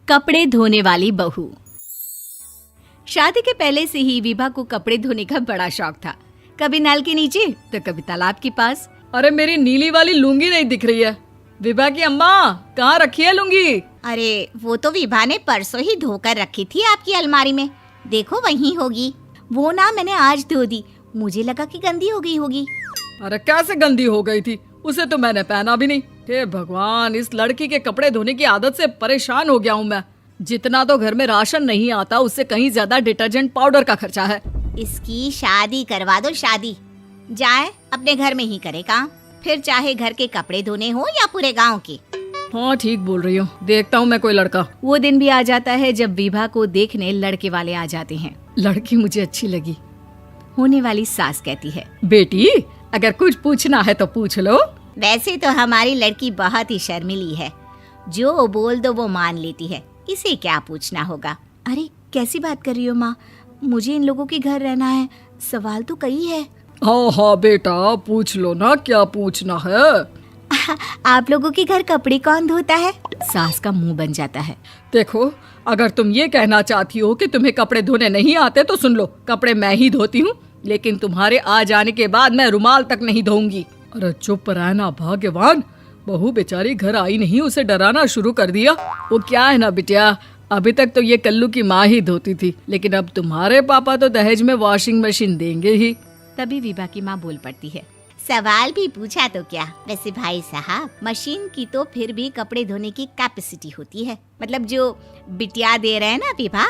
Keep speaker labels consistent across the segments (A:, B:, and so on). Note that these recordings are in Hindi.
A: कपड़े धोने वाली बहू। शादी के पहले से ही विभा को कपड़े धोने का बड़ा शौक था। कभी नल के नीचे तो कभी तालाब के पास।
B: अरे मेरी नीली वाली लुंगी नहीं दिख रही है। विभा की अम्मा, कहाँ रखी है लुंगी?
C: अरे वो तो विभा ने परसों ही धोकर रखी थी आपकी अलमारी में, देखो वहीं होगी। वो ना मैंने आज धो दी, मुझे लगा कि गंदी हो गई होगी।
B: अरे कैसे गंदी हो गई थी? उसे तो मैंने पहना भी नहीं। हे भगवान, इस लड़की के कपड़े धोने की आदत से परेशान हो गया हूँ मैं। जितना तो घर में राशन नहीं आता, उससे कहीं ज्यादा डिटर्जेंट पाउडर का खर्चा है।
C: इसकी शादी करवा दो, शादी जाए अपने घर में ही करे काम, फिर चाहे घर के कपड़े धोने हो या पूरे गांव के।
B: हाँ ठीक बोल रही हो, देखता हूँ मैं कोई लड़का।
A: वो दिन भी आ जाता है जब विभा को देखने लड़के वाले आ जाते हैं।
B: लड़की मुझे अच्छी लगी।
A: होने वाली सास कहती है,
B: बेटी अगर कुछ पूछना है तो पूछ लो।
C: वैसे तो हमारी लड़की बहुत ही शर्मीली है, जो बोल दो वो मान लेती है, इसे क्या पूछना होगा।
A: अरे कैसी बात कर रही हो माँ, मुझे इन लोगों के घर रहना है, सवाल तो कई है।
B: हाँ हाँ बेटा, पूछ लो ना, क्या पूछना है।
A: आप लोगों के घर कपड़े कौन धोता है? सास का मुंह बन जाता है।
B: देखो, अगर तुम ये कहना चाहती हो कि तुम्हें कपड़े धोने नहीं आते तो सुन लो, कपड़े मैं ही धोती हूँ, लेकिन तुम्हारे आ जाने के बाद मैं रुमाल तक नहीं धोऊंगी। अरे चुप रहना भाग्यवान, बहू बेचारी घर आई नहीं, उसे डराना शुरू कर दिया। वो क्या है ना बिटिया, अभी तक तो ये कल्लू की माँ ही धोती थी, लेकिन अब तुम्हारे पापा तो दहेज में वॉशिंग मशीन देंगे ही।
A: तभी विभा की माँ बोल पड़ती है,
C: सवाल भी पूछा तो क्या। वैसे भाई साहब, मशीन की तो फिर भी कपड़े धोने की कैपेसिटी होती है। मतलब जो बिटिया दे रहे हैं ना विभा,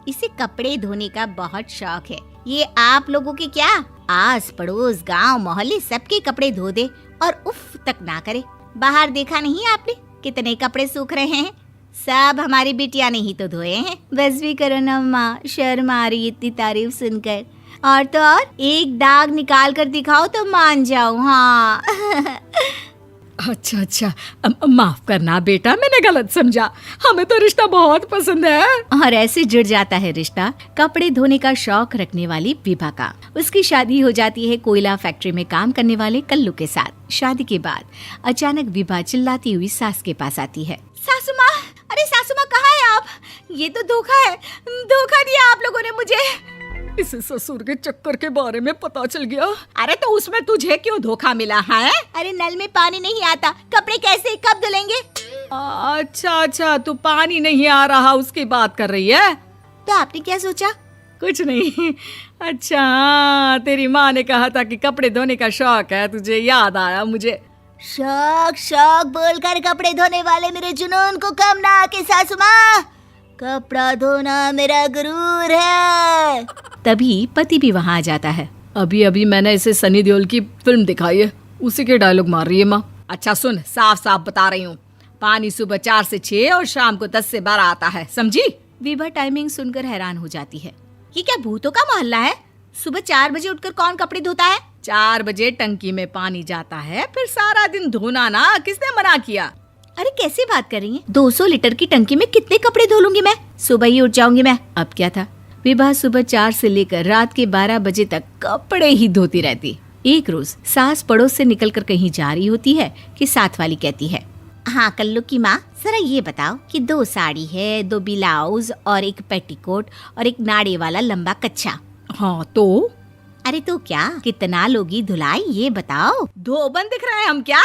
C: इसे कपड़े धोने का बहुत शौक है। ये आप लोगों के क्या, आस पड़ोस गांव मोहल्ले सबके कपड़े धो दे और उफ तक ना करे। बाहर देखा नहीं आपने कितने कपड़े सूख रहे हैं? सब हमारी बिटिया ने ही तो धोए हैं।
A: बस भी करो ना माँ, शर्म आ रही इतनी तारीफ सुनकर। और तो और एक दाग निकाल कर दिखाओ तो मान जाओ। हाँ
B: अच्छा, माफ करना बेटा, मैंने गलत समझा। हमें तो रिश्ता बहुत पसंद है।
A: और ऐसे जुड़ जाता है रिश्ता कपड़े धोने का शौक रखने वाली विभा का। उसकी शादी हो जाती है कोयला फैक्ट्री में काम करने वाले कल्लू के साथ। शादी के बाद अचानक विभा चिल्लाती हुई सास के पास आती है।
C: सासू माँ, अरे सासू माँ कहाँ है आप? ये तो धोखा है, धोखा दिया आप लोगों ने मुझे।
B: इसे ससुर के चक्कर के बारे में पता चल गया।
C: अरे तो उसमें तुझे क्यों धोखा मिला है? अरे नल में पानी नहीं आता, कपड़े कैसे कब धुलेंगे?
B: अच्छा, तू पानी नहीं आ रहा उसकी बात कर रही है।
C: तो आपने क्या सोचा?
B: कुछ नहीं। अच्छा, तेरी माँ ने कहा था कि कपड़े धोने का शौक है तुझे, याद आया मुझे।
C: शौक बोलकर कपड़े धोने वाले मेरे जुनून को कम ना आके सासू माँ, कपड़ा धोना मेरा गुरूर है।
A: तभी पति भी वहाँ आ जाता है।
B: अभी मैंने इसे सनी देओल की फिल्म दिखाई है, उसी के डायलॉग मार रही है माँ। अच्छा सुन, साफ बता रही हूँ, पानी सुबह 4 से 6 और शाम को 10 से 12 आता है, समझी?
A: विभा टाइमिंग सुनकर हैरान हो जाती है।
C: ये क्या भूतों का मोहल्ला है? सुबह 4 बजे उठकर कौन कपड़े धोता है?
B: 4 बजे टंकी में पानी जाता है, फिर सारा दिन धोना ना, किसने मना किया?
A: अरे कैसी बात कर रही हैं? 200 लीटर की टंकी में कितने कपड़े धो लूंगी मैं? सुबह ही उठ जाऊंगी मैं। अब क्या था, विभा सुबह 4 से लेकर रात के 12 बजे तक कपड़े ही धोती रहती। एक रोज सास पड़ोस से निकलकर कहीं जा रही होती है कि साथ वाली कहती है,
C: हाँ कल्लू की माँ, जरा ये बताओ कि 2 साड़ी है, 2 ब्लाउज और एक पेटीकोट और एक नाड़े वाला लंबा कच्छा।
B: हाँ तो?
C: अरे तो क्या, कितना लोगी धुलाई ये बताओ।
B: धोबन दिख रहे हैं हम क्या?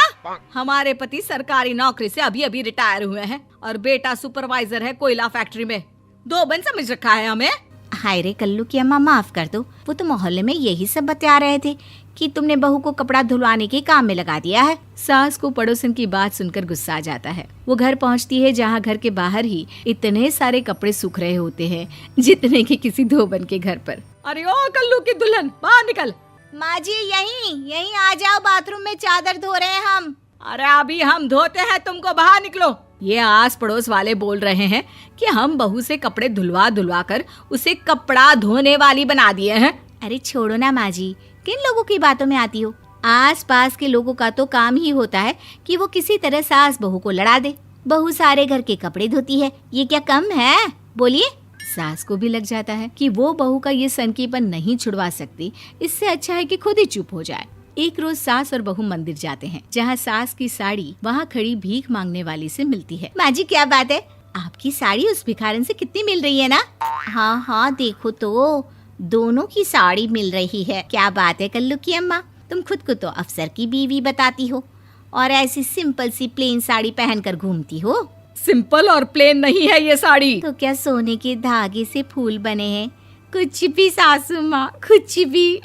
B: हमारे पति सरकारी नौकरी से अभी रिटायर हुए हैं और बेटा सुपरवाइजर है कोयला फैक्ट्री में। धोबन समझ रखा है हमें?
C: हाय रे कल्लू की अम्मा, माफ कर दो, वो तो मोहल्ले में यही सब बता रहे थे कि तुमने बहू को कपड़ा धुलवाने के काम में लगा दिया है।
A: सास को पड़ोसन की बात सुनकर गुस्सा आ जाता है। वो घर पहुंचती है जहां घर के बाहर ही इतने सारे कपड़े सूख रहे होते हैं जितने कि किसी धोबन के घर पर।
B: अरे ओ कल्लू की दुल्हन, बाहर निकल।
C: माँ जी यहीं आ जाओ, बाथरूम में चादर धो रहे हैं हम।
B: अरे अभी हम धोते हैं, तुमको बाहर निकलो। ये आस पड़ोस वाले बोल रहे हैं कि हम बहू से कपड़े धुलवा कर उसे कपड़ा धोने वाली बना दिए हैं।
C: अरे छोड़ो ना माँ जी, किन लोगों की बातों में आती हो? आस पास के लोगों का तो काम ही होता है कि वो किसी तरह सास बहू को लड़ा दे। बहू सारे घर के कपड़े धोती है, ये क्या कम है? बोलिए।
A: सास को भी लग जाता है कि वो बहू का ये सनकीपन नहीं छुड़वा सकती, इससे अच्छा है कि खुद ही चुप हो जाए। एक रोज सास और बहू मंदिर जाते हैं, जहाँ सास की साड़ी वहाँ खड़ी भीख मांगने वाली से मिलती है।
C: माँ जी क्या बात है, आपकी साड़ी उस भिखारन से कितनी मिल रही है ना? हाँ हाँ देखो तो, दोनों की साड़ी मिल रही है। क्या बात है कल्लू की अम्मा, तुम खुद को तो अफसर की बीवी बताती हो और ऐसी सिंपल सी प्लेन साड़ी पहनकर घूमती हो।
B: सिंपल और प्लेन नहीं है ये साड़ी।
C: तो क्या सोने के धागे से फूल बने हैं? कुछ भी सासू माँ, कुछ भी।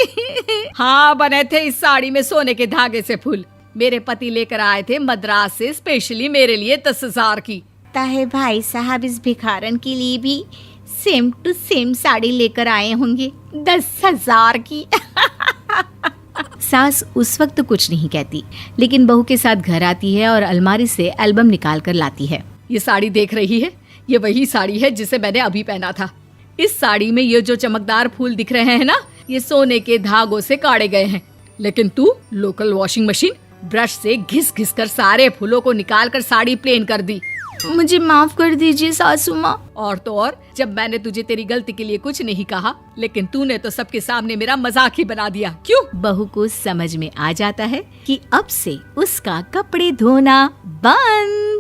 B: हाँ बने थे इस साड़ी में सोने के धागे से फूल। मेरे पति लेकर आए थे मद्रास से स्पेशली मेरे लिए 10,000 की।
C: ताहे भाई साहब इस भिखारन के लिए भी सेम टू सेम साड़ी लेकर आए होंगे 10,000 की।
A: सास उस वक्त तो कुछ नहीं कहती, लेकिन बहू के साथ घर आती है और अलमारी से एल्बम निकाल कर लाती है।
B: ये साड़ी देख रही है, ये वही साड़ी है जिसे मैंने अभी पहना था। इस साड़ी में ये जो चमकदार फूल दिख रहे हैं ना, ये सोने के धागों से काढ़े गए हैं। लेकिन तू लोकल वॉशिंग मशीन ब्रश से घिस घिस कर सारे फूलों को निकाल कर साड़ी प्लेन कर दी।
A: मुझे माफ कर दीजिए सासू माँ।
B: और तो और, जब मैंने तुझे तेरी गलती के लिए कुछ नहीं कहा, लेकिन तूने तो सबके सामने मेरा मजाक ही बना दिया। क्यों?
A: बहू को समझ में आ जाता है कि अब से उसका कपड़े धोना बंद।